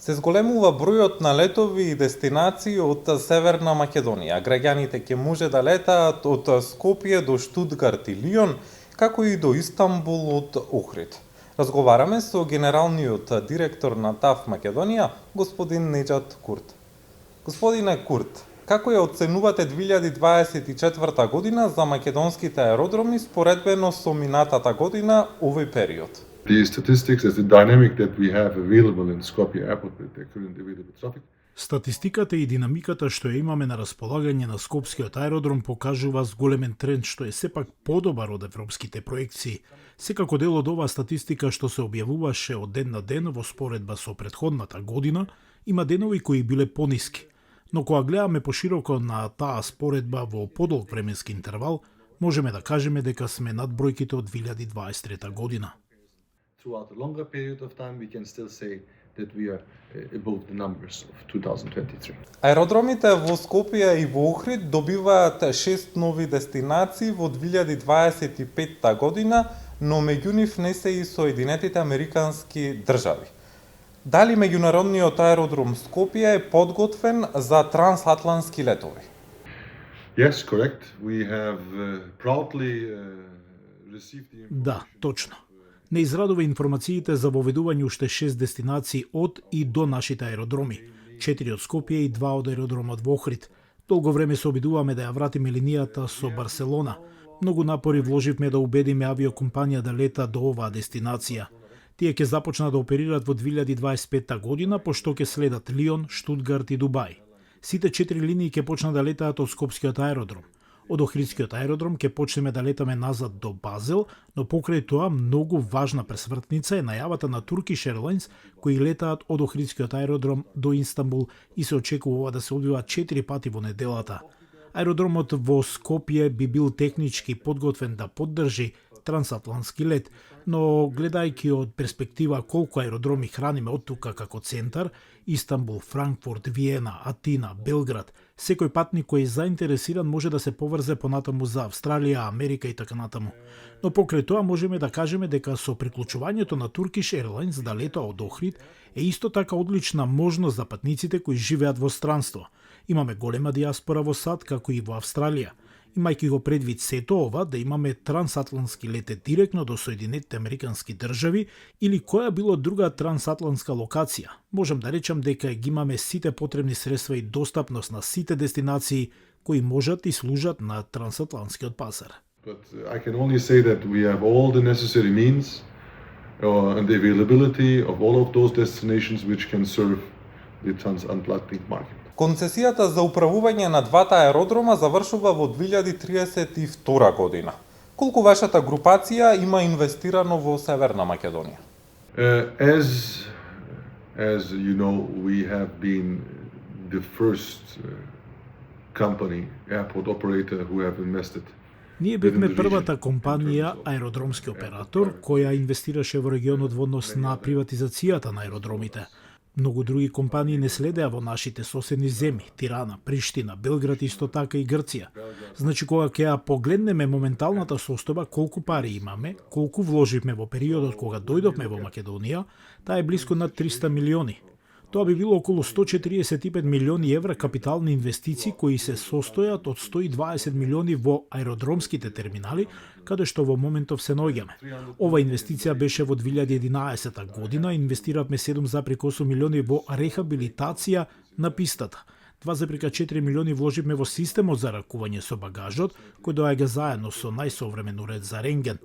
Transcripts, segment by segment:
Се зголемува бројот на летови и дестинации од Северна Македонија. Граѓаните ќе може да летаат од Скопје до Штутгарт и Лион, како и до Истанбул од Охрид. Разговараме со генералниот директор на ТАВ Македонија, господин Неџат Курт. Господине Курт, како ја оценувате 2024 година за македонските аеродроми споредбено со минатата година овој период? The statistics as the dynamic that we have available in Skopje Airport with the current available traffic. Статистиката и динамиката што ја имаме на располагање на Скопскиот аеродром покажува зголемен тренд што е сепак подобар од европските проекции. Секако дел од оваа статистика што се објавуваше од ден на ден во споредба со претходната година, има денови кои биле пониски. Но кога гледаме пошироко на таа споредба во подолг временски интервал, можеме да кажеме дека сме над бројките од 2023 година. Throughout a longer period of time, we can still say that we are above the numbers of 2023. Аеродромите во Скопје и во Охрид добиваат 6 нови дестинации во 2025 година, но меѓу нив не се и Соединетите Американски држави. Дали меѓународниот аеродром Скопје е подготвен за трансатлантски летови? Yes, correct. We have proudly received the information. Да, точно. Не израдува информациите за воведување уште 6 дестинации од и до нашите аеродроми. 4 од Скопје и 2 од аеродромот во Охрид. Долго време се обидуваме да ја вратиме линијата со Барселона. Многу напори вложивме да убедиме авиокомпанија да лета до оваа дестинација. Тие ќе започнат да оперираат во 2025 година, пошто ќе следат Лион, Штутгарт и Дубај. Сите 4 линии ќе почнат да летаат од Скопскиот аеродром. Од Охридскиот аеродром ќе почнеме да летаме назад до Базел, но покрај тоа многу важна пресвртница е најавата на Turkish Airlines, кои летаат од Охридскиот аеродром до Истанбул и се очекува да се одвива 4 пати во неделата. Аеродромот во Скопје би бил технички подготвен да поддржи трансатлантски лет, но гледајќи од перспектива колку аеродроми храниме од тука како центар, Истанбул, Франкфурт, Виена, Атина, Белград, секој патник кој е заинтересиран може да се поврзе понатаму за Австралија, Америка и така натаму. Но покрај тоа можеме да кажеме дека со приклучувањето на Turkish Airlines да лета од Охрид е исто така одлична можност за патниците кои живеат во странство. Имаме голема диаспора во САД, како и во Австралија. Имајќи го предвид сето ова, да имаме трансатлантски лете директно до Соединетите Американски држави или која било друга трансатлантска локација, можам да речам дека ги имаме сите потребни средства и достапност на сите дестинации кои можат и служат на трансатлантскиот пазар. But I can only say that we have all the necessary means and the availability of all of those destinations which can serve the transatlantic market. Концесијата за управување на двата аеродрома завршува во 2032 година. Колку вашата групација има инвестирано во Северна Македонија? As you know, we have been the first company, airport operator who have invested. Ние бевме првата компанија, аеродромски оператор, која инвестираше во регионот во однос на приватизацијата на аеродромите. Многу други компании не следеа во нашите соседни земји, Тирана, Приштина, Белград, исто така и Грција. Значи, кога ќе ја погледнеме моменталната состојба, колку пари имаме, колку вложивме во периодот кога дојдовме во Македонија, таа е блиску над 300 милиони. Тоа би било околу 145 милиони евра капитални инвестиции кои се состојат од 120 милиони во аеродромските терминали, каде што во моментов се наоѓаме. Ова инвестиција беше во 2011 година, инвестиравме 7,8 милиони во рехабилитација на пистата. 2,4 милиони вложивме во системот за ракување со багажот, кој доаѓа заедно со најсовремен уред за рентген.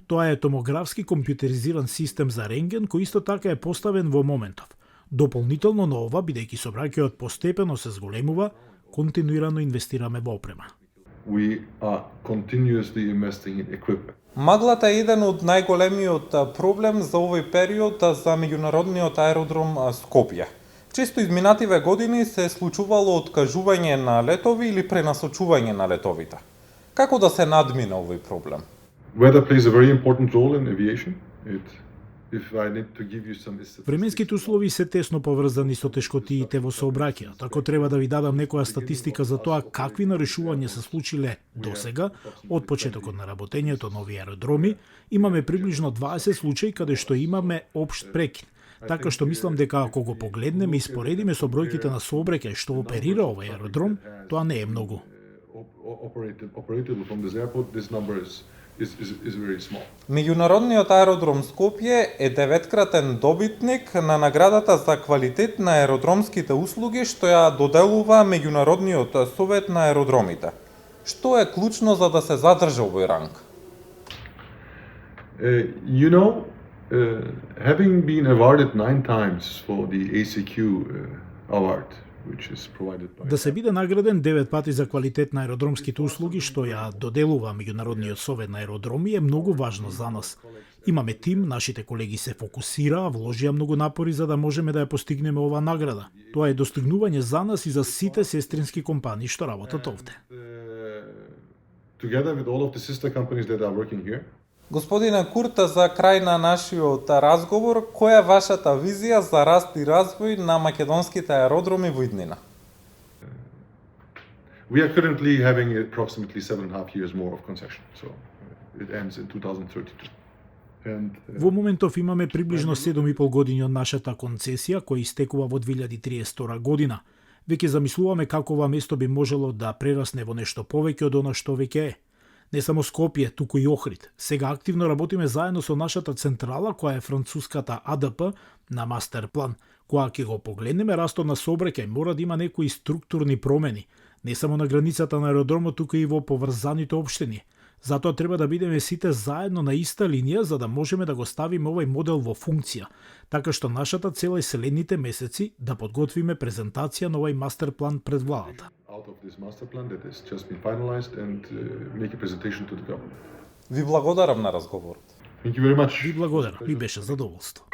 Тоа е томографски компјутеризиран систем за рентген кој исто така е поставен во моментов. Дополнително на ова, бидејќи сообраќајот постепено се зголемува, континуирано инвестираме во опрема. We are continuously investing in equipment. Маглата е еден од најголемиот проблем за овој период за меѓународниот аеродром Скопје. Често изминативе години се случувало откажување на летови или пренасочување на летовите. Како да се надмине овој проблем? Weather plays a very important role in aviation. Временските услови се тесно поврзани со тешкотиите во сообраќајот. Ако треба да ви дадам некоја статистика за тоа какви нарушувања се случиле досега од почетокот на работењето на овие аеродроми, имаме приближно 20 случаи каде што имаме општ прекин. Така што мислам дека ако го погледнеме и споредиме со бројките на сообраќај што оперира овој аеродром, тоа не е многу. Operatable from this airport, this number is very small. Меѓународниот аеродром Скопје е 9-кратен добитник на наградата за квалитет на аеродромските услуги што ја доделува Меѓународниот совет на аеродромите. Што е клучно за да се задржи овој ранг? Having been awarded 9 times for the ACQ award, which is provided by... Да се биде награден 9 пати за квалитет на аеродромските услуги што ја доделува Меѓународниот совет на аеродроми е многу важно за нас. Имаме тим, нашите колеги се фокусираа, вложија многу напори за да можеме да ја постигнеме оваа награда. Тоа е достигнување за нас и за сите сестрински компании што работат овде. Together with all of the sister companies that are working here. Господине Курта, за крај на нашиот разговор, која е вашата визија за раст и развој на македонските аеродроми во иднина? We are currently having approximately 7.5 years more of concession, so it ends in 2032. Во моментов имаме приближно 7,5 години од нашата концесија, која истекува во 2032 година. Веќе замислуваме како ова место би можело да прерасне во нешто повеќе од она што веќе е. Не само Скопје, туку и Охрид. Сега активно работиме заедно со нашата централа, која е француската АДП на мастер план. Кога ќе го погледнеме растот на сообраќај, мора да има некои структурни промени, не само на границата на аеродромот, туку и во поврзаните општини. Затоа треба да бидеме сите заедно на иста линија за да можеме да го ставиме овој модел во функција. Така што нашата цел е следните месеци да подготвиме презентација на овој мастер план пред владата. Out of this master plan that has just been finalized and make a presentation to the government. Ви благодарам на разговорот. Thank you very much. Ви благодарам, ми беше задоволство.